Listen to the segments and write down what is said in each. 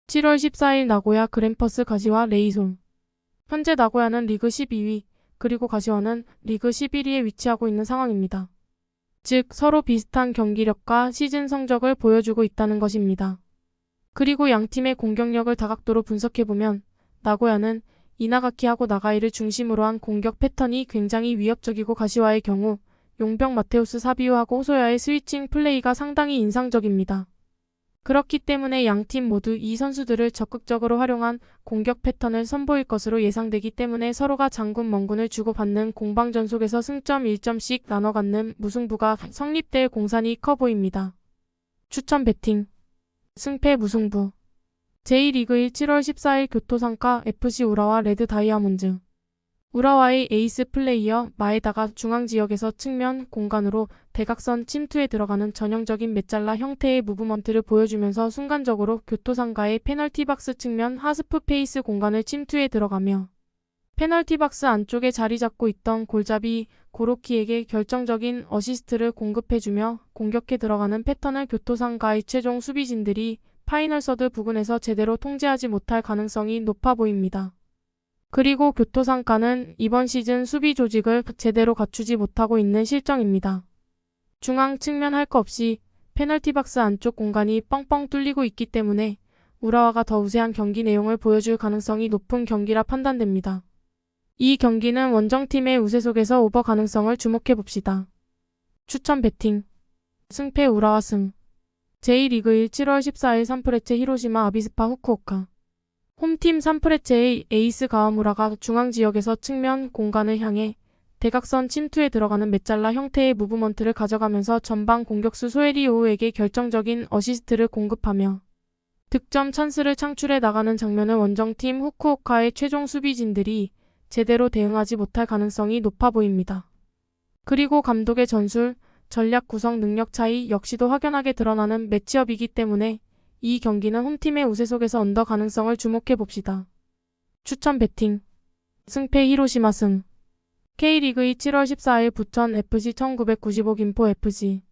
7월 14일 나고야 그랜퍼스 가시와 레이솔. 현재 나고야는 리그 12위, 그리고 가시와는 리그 11위에 위치하고 있는 상황입니다. 즉 서로 비슷한 경기력과 시즌 성적을 보여주고 있다는 것입니다. 그리고 양팀의 공격력을 다각도로 분석해보면 나고야는 이나가키하고 나가이를 중심으로 한 공격 패턴이 굉장히 위협적이고 가시와의 경우 용병 마테우스 사비오하고 호소야의 스위칭 플레이가 상당히 인상적입니다. 그렇기 때문에 양팀 모두 이 선수들을 적극적으로 활용한 공격 패턴을 선보일 것으로 예상되기 때문에 서로가 장군 멍군을 주고받는 공방전 속에서 승점 1점씩 나눠 갖는 무승부가 성립될 공산이 커 보입니다. 추천 배팅 승패 무승부 제2리그 1 7월 14일 교토상카 FC 우라와 레드 다이아몬드. 우라와의 에이스 플레이어 마에다가 중앙지역에서 측면 공간으로 대각선 침투에 들어가는 전형적인 메잘라 형태의 무브먼트를 보여주면서 순간적으로 교토상카의 페널티박스 측면 하스프 페이스 공간을 침투에 들어가며 페널티박스 안쪽에 자리 잡고 있던 골잡이 고로키에게 결정적인 어시스트를 공급해주며 공격해 들어가는 패턴을 교토상카의 최종 수비진들이 파이널 서드 부근에서 제대로 통제하지 못할 가능성이 높아 보입니다. 그리고 교토상카는 이번 시즌 수비 조직을 제대로 갖추지 못하고 있는 실정입니다. 중앙 측면 할 거 없이 페널티박스 안쪽 공간이 뻥뻥 뚫리고 있기 때문에 우라와가 더 우세한 경기 내용을 보여줄 가능성이 높은 경기라 판단됩니다. 이 경기는 원정팀의 우세 속에서 오버 가능성을 주목해봅시다. 추천 배팅 승패 우라와 승 제2리그 1 7월 14일 산프레체 히로시마 아비스파 후쿠오카. 홈팀 산프레체의 에이스 가와무라가 중앙지역에서 측면 공간을 향해 대각선 침투에 들어가는 메잘라 형태의 무브먼트를 가져가면서 전방 공격수 소에리 오우에게 결정적인 어시스트를 공급하며 득점 찬스를 창출해 나가는 장면을 원정팀 후쿠오카의 최종 수비진들이 제대로 대응하지 못할 가능성이 높아 보입니다. 그리고 감독의 전술, 전략 구성 능력 차이 역시도 확연하게 드러나는 매치업이기 때문에 이 경기는 홈팀의 우세 속에서 언더 가능성을 주목해봅시다. 추천 배팅 승패 히로시마 승 K리그 2 7월 14일 부천 FC 1995 김포 FC.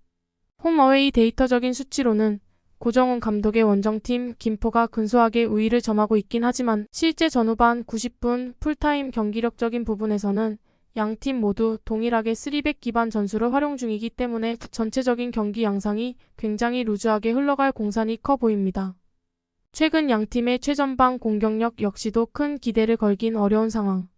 홈어웨이 데이터적인 수치로는 고정훈 감독의 원정팀 김포가 근소하게 우위를 점하고 있긴 하지만 실제 전후반 90분 풀타임 경기력적인 부분에서는 양팀 모두 동일하게 3백 기반 전술을 활용 중이기 때문에 전체적인 경기 양상이 굉장히 루즈하게 흘러갈 공산이 커 보입니다. 최근 양팀의 최전방 공격력 역시도 큰 기대를 걸긴 어려운 상황.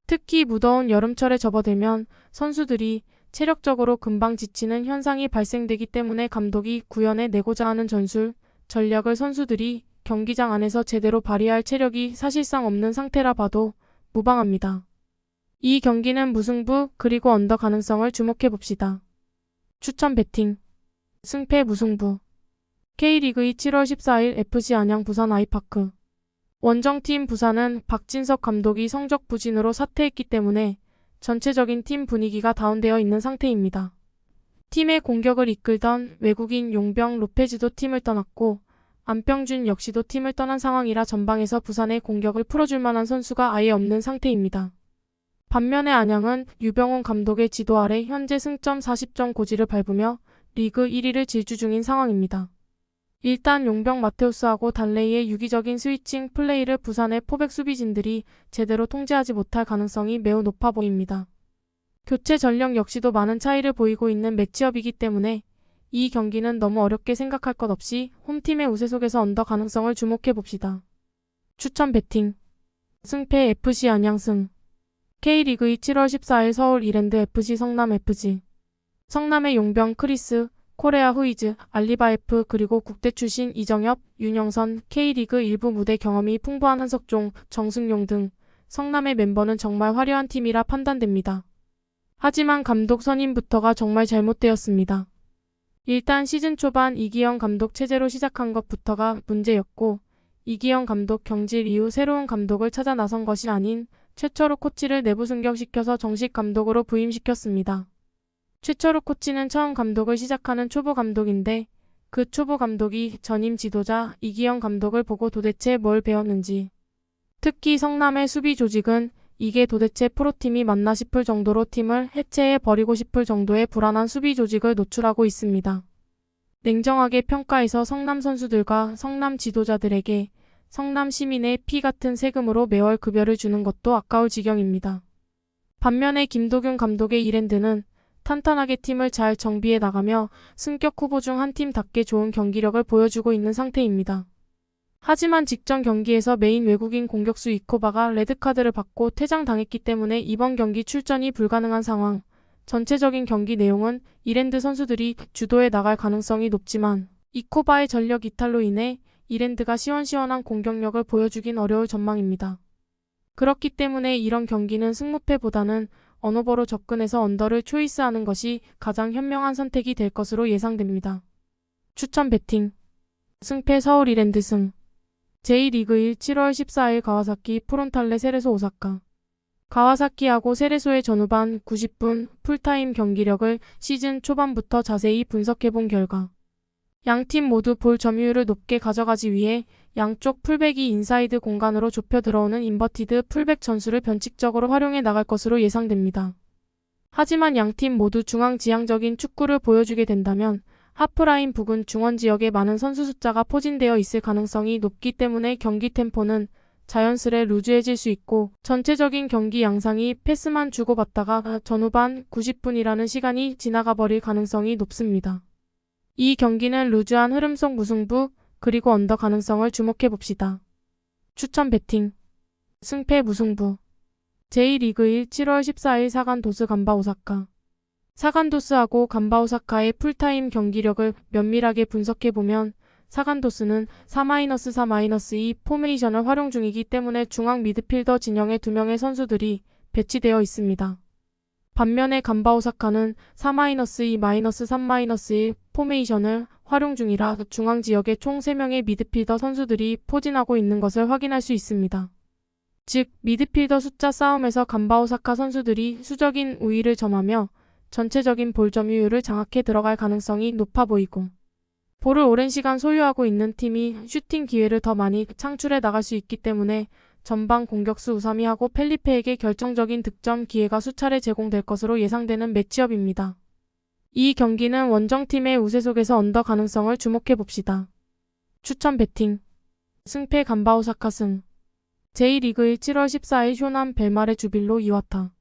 특히 무더운 여름철에 접어들면 선수들이 체력적으로 금방 지치는 현상이 발생되기 때문에 감독이 구현해 내고자 하는 전술, 전략을 선수들이 경기장 안에서 제대로 발휘할 체력이 사실상 없는 상태라 봐도 무방합니다. 이 경기는 무승부 그리고 언더 가능성을 주목해봅시다. 추천 배팅 승패 무승부 K리그 2 7월 14일 FC 안양 부산 아이파크. 원정팀 부산은 박진석 감독이 성적 부진으로 사퇴했기 때문에 전체적인 팀 분위기가 다운되어 있는 상태입니다. 팀의 공격을 이끌던 외국인 용병 로페즈도 팀을 떠났고 안병준 역시도 팀을 떠난 상황이라 전방에서 부산의 공격을 풀어줄 만한 선수가 아예 없는 상태입니다. 반면에 안양은 유병훈 감독의 지도 아래 현재 승점 40점 고지를 밟으며 리그 1위를 질주 중인 상황입니다. 일단 용병 마테우스하고 달레이의 유기적인 스위칭 플레이를 부산의 포백 수비진들이 제대로 통제하지 못할 가능성이 매우 높아 보입니다. 교체 전력 역시도 많은 차이를 보이고 있는 매치업이기 때문에 이 경기는 너무 어렵게 생각할 것 없이 홈팀의 우세 속에서 언더 가능성을 주목해봅시다. 추천 배팅 승패 FC 안양 승 K리그 2 7월 14일 서울 이랜드 FC 성남 FC. 성남의 용병 크리스, 코레아 후이즈, 알리바 F 그리고 국대 출신 이정엽, 윤영선, K리그 일부 무대 경험이 풍부한 한석종, 정승용 등 성남의 멤버는 정말 화려한 팀이라 판단됩니다. 하지만 감독 선임부터가 정말 잘못되었습니다. 일단 시즌 초반 이기영 감독 체제로 시작한 것부터가 문제였고 이기영 감독 경질 이후 새로운 감독을 찾아 나선 것이 아닌 최철우 코치를 내부 승격시켜서 정식 감독으로 부임시켰습니다. 최철우 코치는 처음 감독을 시작하는 초보 감독인데 그 초보 감독이 전임 지도자 이기영 감독을 보고 도대체 뭘 배웠는지, 특히 성남의 수비 조직은 이게 도대체 프로팀이 맞나 싶을 정도로 팀을 해체해버리고 싶을 정도의 불안한 수비 조직을 노출하고 있습니다. 냉정하게 평가해서 성남 선수들과 성남 지도자들에게 성남 시민의 피 같은 세금으로 매월 급여를 주는 것도 아까울 지경입니다. 반면에 김도균 감독의 이랜드는 탄탄하게 팀을 잘 정비해 나가며 승격 후보 중 한 팀답게 좋은 경기력을 보여주고 있는 상태입니다. 하지만 직전 경기에서 메인 외국인 공격수 이코바가 레드카드를 받고 퇴장당했기 때문에 이번 경기 출전이 불가능한 상황. 전체적인 경기 내용은 이랜드 선수들이 주도해 나갈 가능성이 높지만 이코바의 전력 이탈로 인해 이랜드가 시원시원한 공격력을 보여주긴 어려울 전망입니다. 그렇기 때문에 이런 경기는 승무패보다는 언오버로 접근해서 언더를 초이스하는 것이 가장 현명한 선택이 될 것으로 예상됩니다. 추천 배팅 승패 서울 이랜드 승 제2리그 1 7월 14일 가와사키 프론탈레 세레소 오사카 가와사키하고 세레소의 전후반 90분 풀타임 경기력을 시즌 초반부터 자세히 분석해본 결과 양팀 모두 볼 점유율을 높게 가져가기 위해 양쪽 풀백이 인사이드 공간으로 좁혀 들어오는 인버티드 풀백 전술을 변칙적으로 활용해 나갈 것으로 예상됩니다. 하지만 양팀 모두 중앙지향적인 축구를 보여주게 된다면 하프라인 부근 중원 지역에 많은 선수 숫자가 포진되어 있을 가능성이 높기 때문에 경기 템포는 자연스레 루즈해질 수 있고 전체적인 경기 양상이 패스만 주고받다가 전후반 90분이라는 시간이 지나가 버릴 가능성이 높습니다. 이 경기는 루즈한 흐름 속 무승부 그리고 언더 가능성을 주목해봅시다. 추천 배팅 승패 무승부 제2리그 1 7월 14일 사간도스 간바 오사카 사간도스하고 간바 오사카의 풀타임 경기력을 면밀하게 분석해보면 사간도스는 4-4-2 포메이션을 활용 중이기 때문에 중앙 미드필더 진영에 2명의 선수들이 배치되어 있습니다. 반면에 간바 오사카는 4-2-3-1 포메이션을 활용 중이라 중앙 지역에 총 3명의 미드필더 선수들이 포진하고 있는 것을 확인할 수 있습니다. 즉 미드필더 숫자 싸움에서 간바 오사카 선수들이 수적인 우위를 점하며 전체적인 볼 점유율을 장악해 들어갈 가능성이 높아 보이고 볼을 오랜 시간 소유하고 있는 팀이 슈팅 기회를 더 많이 창출해 나갈 수 있기 때문에 전방 공격수 우사미하고 펠리페에게 결정적인 득점 기회가 수차례 제공될 것으로 예상되는 매치업입니다. 이 경기는 원정팀의 우세 속에서 언더 가능성을 주목해봅시다. 추천 배팅 승패 간바 오사카 승 제2리그 1 7월 14일 쇼난 벨마레 주빌로 이와타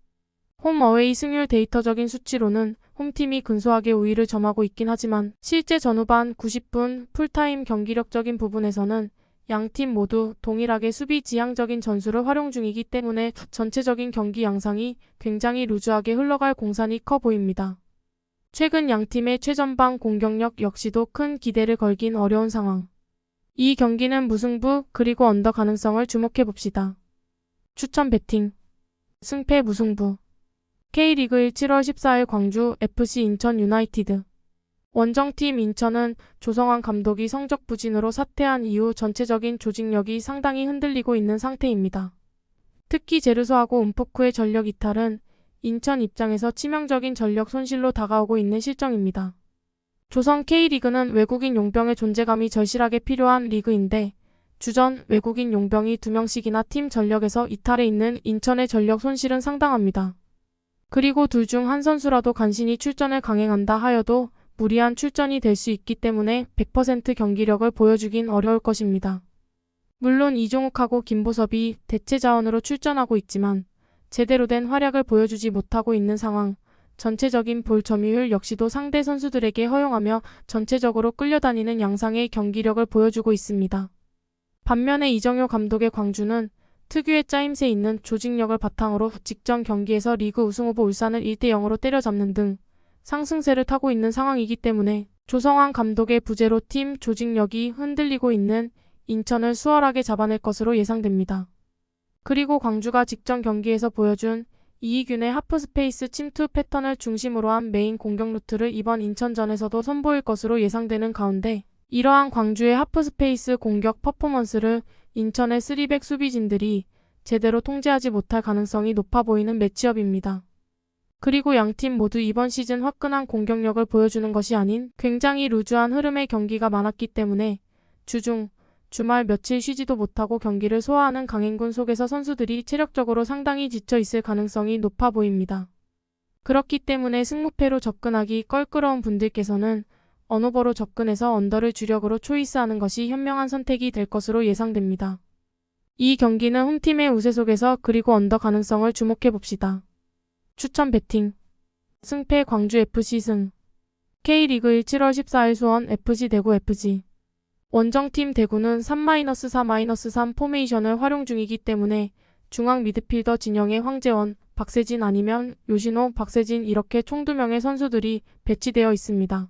홈 어웨이 승률 데이터적인 수치로는 홈팀이 근소하게 우위를 점하고 있긴 하지만 실제 전후반 90분 풀타임 경기력적인 부분에서는 양팀 모두 동일하게 수비 지향적인 전술을 활용 중이기 때문에 전체적인 경기 양상이 굉장히 루즈하게 흘러갈 공산이 커 보입니다. 최근 양팀의 최전방 공격력 역시도 큰 기대를 걸긴 어려운 상황. 이 경기는 무승부 그리고 언더 가능성을 주목해봅시다. 추천 배팅 승패 무승부 K리그 1 7월 14일 광주 FC 인천 유나이티드 원정팀 인천은 조성환 감독이 성적 부진으로 사퇴한 이후 전체적인 조직력이 상당히 흔들리고 있는 상태입니다. 특히 제르소하고 움포크의 전력 이탈은 인천 입장에서 치명적인 전력 손실로 다가오고 있는 실정입니다. 조선 K리그는 외국인 용병의 존재감이 절실하게 필요한 리그인데 주전 외국인 용병이 2명씩이나 팀 전력에서 이탈해 있는 인천의 전력 손실은 상당합니다. 그리고 둘 중 한 선수라도 간신히 출전을 강행한다 하여도 무리한 출전이 될 수 있기 때문에 100% 경기력을 보여주긴 어려울 것입니다. 물론 이종욱하고 김보섭이 대체 자원으로 출전하고 있지만 제대로 된 활약을 보여주지 못하고 있는 상황, 전체적인 볼 점유율 역시도 상대 선수들에게 허용하며 전체적으로 끌려다니는 양상의 경기력을 보여주고 있습니다. 반면에 이정효 감독의 광주는 특유의 짜임새 있는 조직력을 바탕으로 직전 경기에서 리그 우승후보 울산을 1대0으로 때려잡는 등 상승세를 타고 있는 상황이기 때문에 조성환 감독의 부재로 팀 조직력이 흔들리고 있는 인천을 수월하게 잡아낼 것으로 예상됩니다. 그리고 광주가 직전 경기에서 보여준 이희균의 하프스페이스 침투 패턴을 중심으로 한 메인 공격 루트를 이번 인천전에서도 선보일 것으로 예상되는 가운데 이러한 광주의 하프스페이스 공격 퍼포먼스를 인천의 3백 수비진들이 제대로 통제하지 못할 가능성이 높아 보이는 매치업입니다. 그리고 양팀 모두 이번 시즌 화끈한 공격력을 보여주는 것이 아닌 굉장히 루즈한 흐름의 경기가 많았기 때문에 주중, 주말 며칠 쉬지도 못하고 경기를 소화하는 강행군 속에서 선수들이 체력적으로 상당히 지쳐 있을 가능성이 높아 보입니다. 그렇기 때문에 승무패로 접근하기 껄끄러운 분들께서는 언오버로 접근해서 언더를 주력으로 초이스하는 것이 현명한 선택이 될 것으로 예상됩니다. 이 경기는 홈팀의 우세 속에서 그리고 언더 가능성을 주목해봅시다. 추천 베팅 승패 광주FC 승 K리그 1 7월 14일 수원 FC 대구 FG 원정팀 대구는 3-4-3 포메이션을 활용 중이기 때문에 중앙 미드필더 진영에 황재원, 박세진 아니면 요신호, 박세진 이렇게 총 2명의 선수들이 배치되어 있습니다.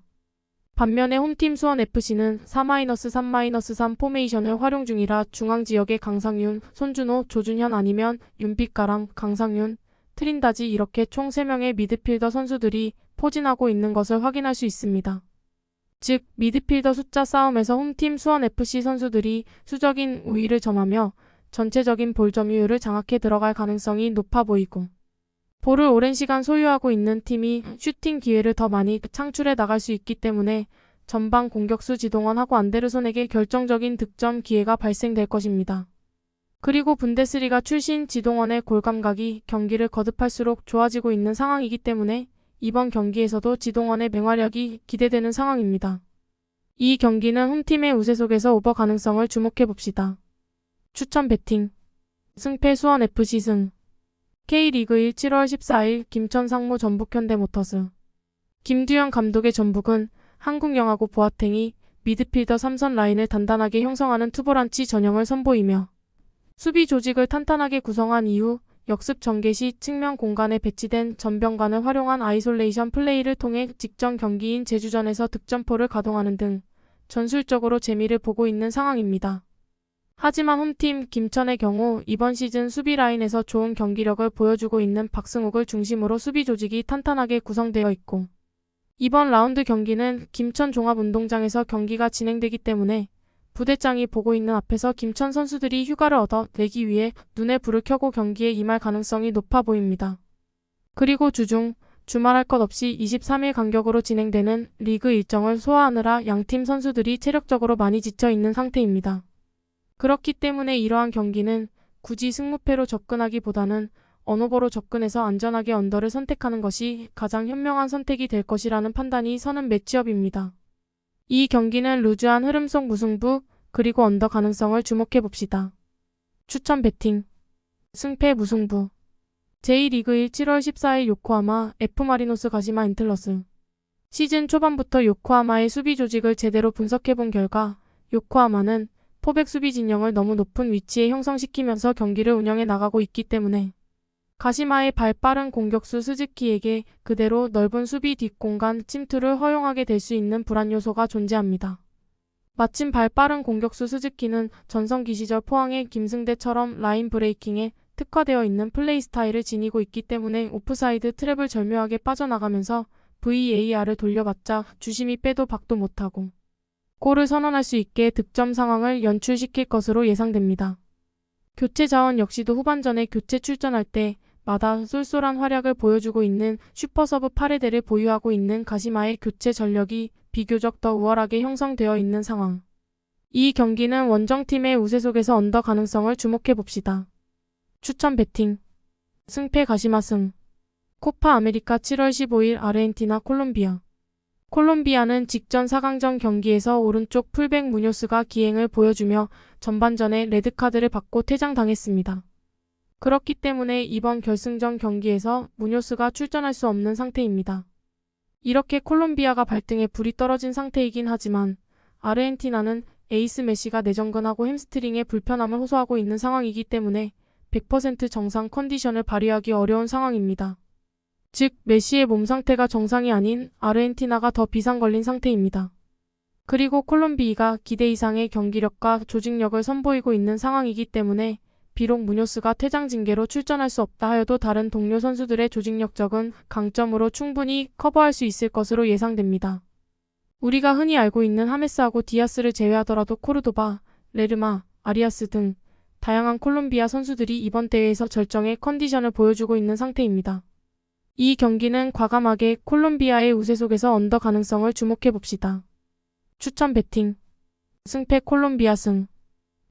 반면에 홈팀 수원FC는 4-3-3 포메이션을 활용 중이라 중앙 지역에 강상윤, 손준호, 조준현 아니면 윤빛가람, 강상윤, 트린다지 이렇게 총 3명의 미드필더 선수들이 포진하고 있는 것을 확인할 수 있습니다. 즉 미드필더 숫자 싸움에서 홈팀 수원FC 선수들이 수적인 우위를 점하며 전체적인 볼 점유율을 장악해 들어갈 가능성이 높아 보이고 볼을 오랜 시간 소유하고 있는 팀이 슈팅 기회를 더 많이 창출해 나갈 수 있기 때문에 전방 공격수 지동원하고 안데르손에게 결정적인 득점 기회가 발생될 것입니다. 그리고 분데스리가 출신 지동원의 골 감각이 경기를 거듭할수록 좋아지고 있는 상황이기 때문에 이번 경기에서도 지동원의 맹활약이 기대되는 상황입니다. 이 경기는 홈팀의 우세 속에서 오버 가능성을 주목해봅시다. 추천 베팅 승패 수원FC 승 K리그 1 7월 14일 김천 상무 전북현대모터스 김두현 감독의 전북은 한국영하고 보아탱이 미드필더 3선 라인을 단단하게 형성하는 투보란치 전형을 선보이며 수비 조직을 탄탄하게 구성한 이후 역습 전개 시 측면 공간에 배치된 전병관을 활용한 아이솔레이션 플레이를 통해 직전 경기인 제주전에서 득점포를 가동하는 등 전술적으로 재미를 보고 있는 상황입니다. 하지만 홈팀 김천의 경우 이번 시즌 수비 라인에서 좋은 경기력을 보여주고 있는 박승욱을 중심으로 수비 조직이 탄탄하게 구성되어 있고 이번 라운드 경기는 김천 종합운동장에서 경기가 진행되기 때문에 부대장이 보고 있는 앞에서 김천 선수들이 휴가를 얻어내기 위해 눈에 불을 켜고 경기에 임할 가능성이 높아 보입니다. 그리고 주말할 것 없이 23일 간격으로 진행되는 리그 일정을 소화하느라 양팀 선수들이 체력적으로 많이 지쳐 있는 상태입니다. 그렇기 때문에 이러한 경기는 굳이 승무패로 접근하기보다는 언오버로 접근해서 안전하게 언더를 선택하는 것이 가장 현명한 선택이 될 것이라는 판단이 서는 매치업입니다. 이 경기는 루즈한 흐름 속 무승부 그리고 언더 가능성을 주목해봅시다. 추천 베팅 승패 무승부 제2리그 1 7월 14일 요코하마 F마리노스 가시마 엔틀러스 시즌 초반부터 요코하마의 수비 조직을 제대로 분석해본 결과 요코하마는 포백 수비 진영을 너무 높은 위치에 형성시키면서 경기를 운영해 나가고 있기 때문에 가시마의 발 빠른 공격수 스즈키에게 그대로 넓은 수비 뒷공간 침투를 허용하게 될 수 있는 불안 요소가 존재합니다. 마침 발 빠른 공격수 스즈키는 전성기 시절 포항의 김승대처럼 라인 브레이킹에 특화되어 있는 플레이 스타일을 지니고 있기 때문에 오프사이드 트랩을 절묘하게 빠져나가면서 VAR을 돌려봤자 주심이 빼도 박도 못하고 골을 선언할 수 있게 득점 상황을 연출시킬 것으로 예상됩니다. 교체 자원 역시도 후반전에 교체 출전할 때 마다 쏠쏠한 활약을 보여주고 있는 슈퍼서브 파레데를 보유하고 있는 가시마의 교체 전력이 비교적 더 우월하게 형성되어 있는 상황. 이 경기는 원정팀의 우세 속에서 언더 가능성을 주목해봅시다. 추천 베팅 승패 가시마 승 코파 아메리카 7월 15일 아르헨티나 콜롬비아 콜롬비아는 직전 4강전 경기에서 오른쪽 풀백 무뇨스가 기행을 보여주며 전반전에 레드카드를 받고 퇴장당했습니다. 그렇기 때문에 이번 결승전 경기에서 무뇨스가 출전할 수 없는 상태입니다. 이렇게 콜롬비아가 발등에 불이 떨어진 상태이긴 하지만 아르헨티나는 에이스 메시가 내전근하고 햄스트링에 불편함을 호소하고 있는 상황이기 때문에 100% 정상 컨디션을 발휘하기 어려운 상황입니다. 즉 메시의 몸 상태가 정상이 아닌 아르헨티나가 더 비상 걸린 상태입니다. 그리고 콜롬비아가 기대 이상의 경기력과 조직력을 선보이고 있는 상황이기 때문에 비록 무뇨스가 퇴장 징계로 출전할 수 없다 하여도 다른 동료 선수들의 조직력적인 강점으로 충분히 커버할 수 있을 것으로 예상됩니다. 우리가 흔히 알고 있는 하메스하고 디아스를 제외하더라도 코르도바, 레르마, 아리아스 등 다양한 콜롬비아 선수들이 이번 대회에서 절정의 컨디션을 보여주고 있는 상태입니다. 이 경기는 과감하게 콜롬비아의 우세 속에서 언더 가능성을 주목해봅시다. 추천 베팅 승패 콜롬비아 승